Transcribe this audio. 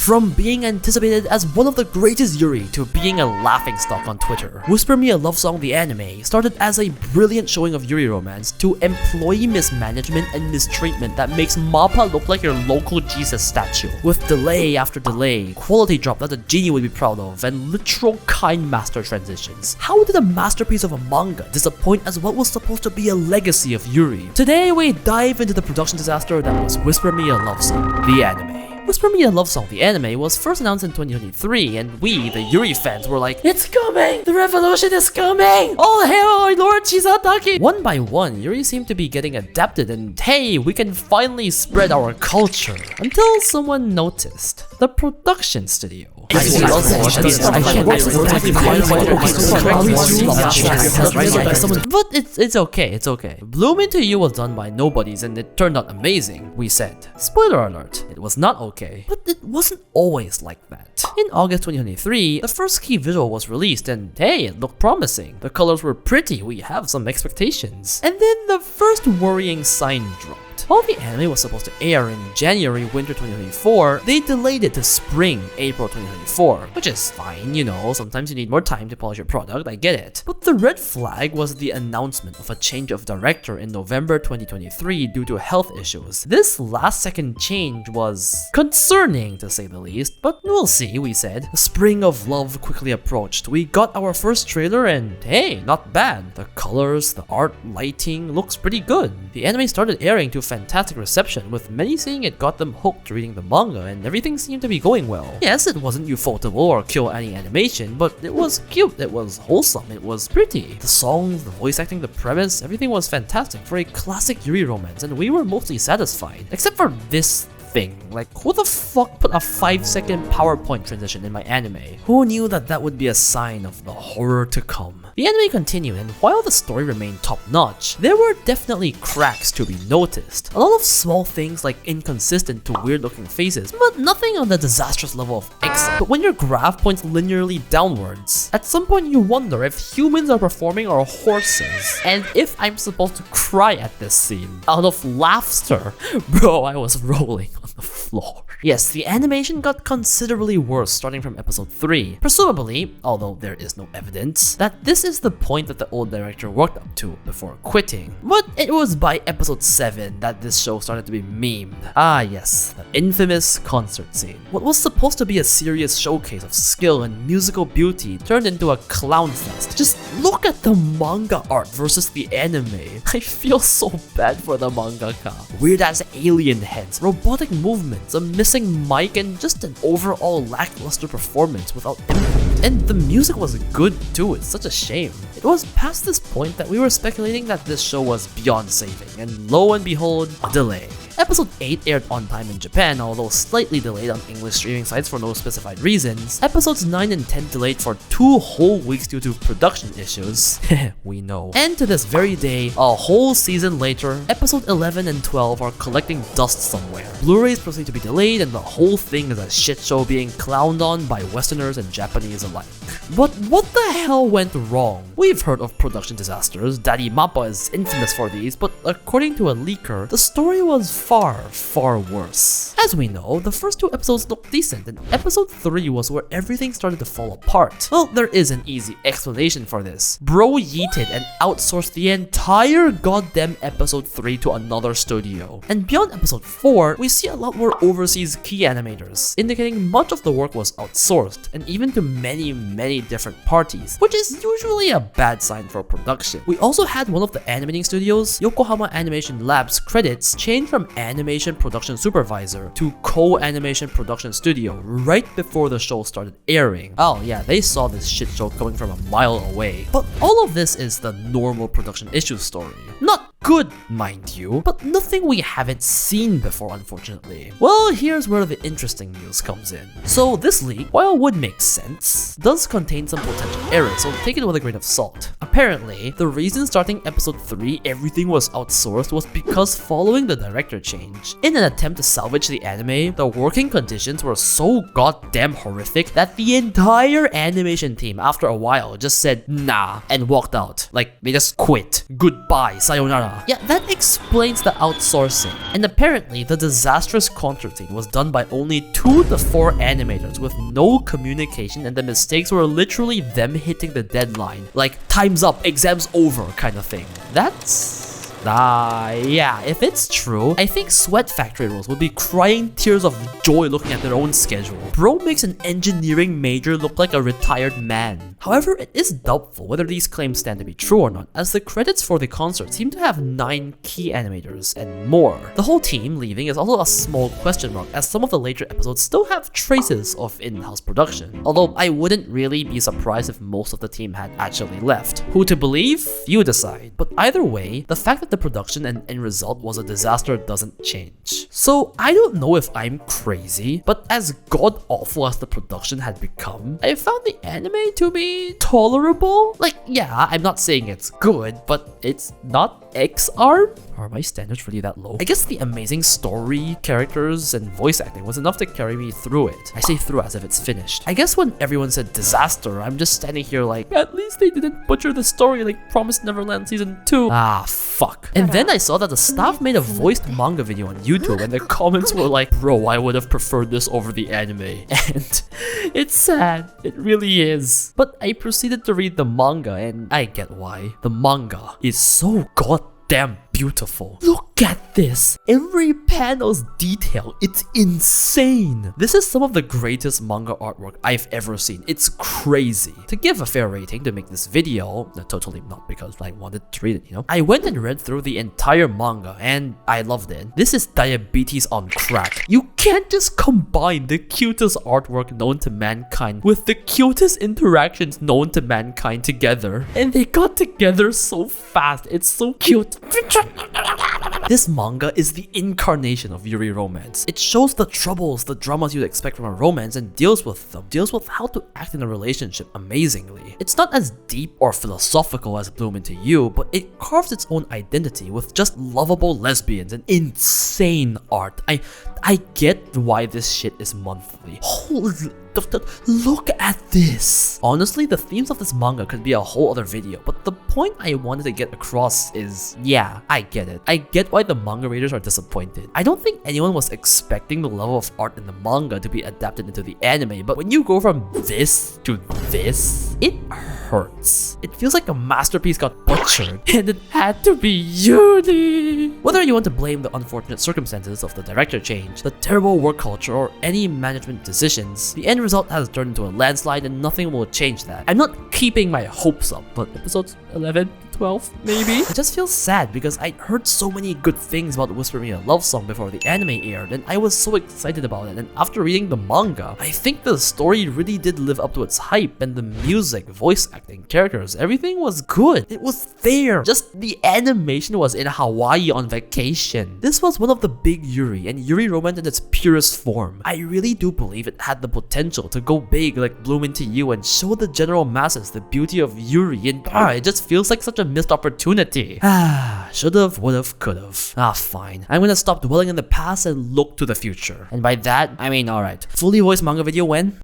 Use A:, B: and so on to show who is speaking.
A: From being anticipated as one of the greatest Yuri to being a laughingstock on Twitter, Whisper Me a Love Song the anime started as a brilliant showing of Yuri romance to employee mismanagement and mistreatment that makes Mappa look like your local Jesus statue. With delay after delay, quality drop that the genie would be proud of, and literal kind master transitions. How did a masterpiece of a manga disappoint as what was supposed to be a legacy of Yuri? Today we dive into the production disaster that was Whisper Me a Love Song, the anime. Whisper Me a Love Song, the anime, was first announced in 2023, and we, the Yuri fans, were like, "It's coming! The revolution is coming! All hail our Lord Chisataki!" One by one, Yuri seemed to be getting adapted, and hey, we can finally spread our culture. Until someone noticed. The production studio. But it's okay. Bloom Into You was done by nobodies and it turned out amazing, we said. Spoiler alert, it was not okay. But it wasn't always like that. In August 2023, the first key visual was released and hey, it looked promising. The colors were pretty, we have some expectations. And then the first worrying sign dropped. While the anime was supposed to air in January-winter 2024, they delayed it to spring-April 2024, which is fine, you know, sometimes you need more time to polish your product, I get it. But the red flag was the announcement of a change of director in November 2023 due to health issues. This last-second change was concerning, to say the least, but we'll see, we said. The spring of love quickly approached. We got our first trailer and hey, not bad. The colors, the art, lighting looks pretty good. The anime started airing to fantastic reception, with many saying it got them hooked reading the manga and everything seemed to be going well. Yes, it wasn't ufotable or KyoAni animation, but it was cute, it was wholesome, it was pretty. The songs, the voice acting, the premise, everything was fantastic for a classic Yuri romance and we were mostly satisfied. Except for this thing. Like, who the fuck put a 5-second PowerPoint transition in my anime? Who knew that that would be a sign of the horror to come? The anime continued, and while the story remained top-notch, there were definitely cracks to be noticed. A lot of small things like inconsistent to weird-looking faces, but nothing on the disastrous level of excellent. But when your graph points linearly downwards, at some point you wonder if humans are performing or horses, and if I'm supposed to cry at this scene out of laughter. Bro, I was rolling on the floor. Yes, the animation got considerably worse starting from episode 3. Presumably, although there is no evidence, that this is the point that the old director worked up to before quitting. But it was by episode 7 that this show started to be memed. Ah yes, the infamous concert scene. What was supposed to be a serious showcase of skill and musical beauty turned into a clown fest. Just look at the manga art versus the anime. I feel so bad for the mangaka. Weird ass alien heads, robotic movements, a missing mic, and just an overall lackluster performance without impact. And the music was good too, it's such a shame. It was past this point that we were speculating that this show was beyond saving, and lo and behold, a delay. Episode 8 aired on time in Japan, although slightly delayed on English streaming sites for no specified reasons. Episodes 9 and 10 delayed for 2 whole weeks due to production issues. We know. And to this very day, a whole season later, episode 11 and 12 are collecting dust somewhere. Blu-rays proceed to be delayed, and the whole thing is a shit show being clowned on by Westerners and Japanese alike. But what the hell went wrong? We've heard of production disasters, Daddy Mappa is infamous for these, but according to a leaker, the story was far worse. As we know, the first 2 episodes looked decent, and episode 3 was where everything started to fall apart. Well, there is an easy explanation for this. Bro yeeted and outsourced the entire goddamn episode 3 to another studio. And beyond episode 4, we see a lot more overseas key animators, indicating much of the work was outsourced, and even to many different parties, which is usually a bad sign for production. We also had one of the animating studios, Yokohama Animation Labs credits, change from animation production supervisor to co-animation production studio right before the show started airing. Oh yeah, they saw this shit show coming from a mile away. But all of this is the normal production issue story. Not good, mind you, but nothing we haven't seen before, unfortunately. Well, here's where the interesting news comes in. So this leak, while would make sense, does contain some potential errors, so take it with a grain of salt. Apparently, the reason starting episode 3 everything was outsourced was because following the director change, in an attempt to salvage the anime, the working conditions were so goddamn horrific that the entire animation team after a while just said nah and walked out. Like, they just quit. Goodbye, sayonara. manga. Yeah, that explains the outsourcing. And apparently, the Disastrous concert scene was done by only 2 to 4 animators with no communication, and the mistakes were literally them hitting the deadline. Like, time's up, exam's over kind of thing. That's... yeah, if it's true, I think Sweat Factory Rules would be crying tears of joy looking at their own schedule. Bro makes an engineering major look like a retired man. However, it is doubtful whether these claims stand to be true or not, as the credits for the concert seem to have 9 key animators and more. The whole team leaving is also a small question mark, as some of the later episodes still have traces of in-house production. Although I wouldn't really be surprised if most of the team had actually left. Who to believe? You decide. But either way, the fact that the production and end result was a disaster doesn't change. So I don't know if I'm crazy, but as god-awful as the production had become, I found the anime to be tolerable. Like, yeah, I'm not saying it's good, but it's not X-art? Are my standards really that low? I guess the amazing story, characters, and voice acting was enough to carry me through it. I say through as if it's finished. I guess when everyone said disaster, I'm just standing here like, at least they didn't butcher the story like Promised Neverland Season 2. Ah, fuck. And then I saw that the staff made a voiced manga video on YouTube, and the comments were like, bro, I would have preferred this over the anime. And it's sad. It really is. But I proceeded to read the manga, and I get why. The manga is so goddamn beautiful. Look at this. Every panel's detail. It's insane. This is some of the greatest manga artwork I've ever seen. It's crazy. To give a fair rating to make this video, totally not because I wanted to read it, you know, I went and read through the entire manga and I loved it. This is diabetes on crack. You can't just combine the cutest artwork known to mankind with the cutest interactions known to mankind together. And they got together so fast. It's so cute. This manga is the incarnation of Yuri romance. It shows the troubles, the dramas you'd expect from a romance and deals with them. Deals with how to act in a relationship amazingly. It's not as deep or philosophical as Bloom Into You, but it carves its own identity with just lovable lesbians and insane art. I get why this shit is monthly. Holy... look at this! Honestly, the themes of this manga could be a whole other video, but the point I wanted to get across is, yeah, I get it. I get why the manga readers are disappointed. I don't think anyone was expecting the level of art in the manga to be adapted into the anime, but when you go from this to this, it hurts. It feels like a masterpiece got butchered, and it had to be Yuri! Whether you want to blame the unfortunate circumstances of the director change, the terrible work culture, or any management decisions, the end result has turned into a landslide and nothing will change that. I'm not keeping my hopes up, but episodes 11, 12, maybe? It just feels sad because I heard so many good things about Whisper Me a Love Song before the anime aired, and I was so excited about it, and after reading the manga, I think the story really did live up to its hype, and the music, voice acting, characters, everything was good. It was there. Just the animation was in Hawaii on vacation. This was one of the big Yuri, and Yuri romance in its purest form. I really do believe it had the potential to go big like Bloom Into You and show the general masses the beauty of Yuri, and it just feels like such a missed opportunity. Should've, would've, could've. Fine. I'm gonna stop dwelling in the past and look to the future. And by that, I mean, alright. Fully voiced manga video when?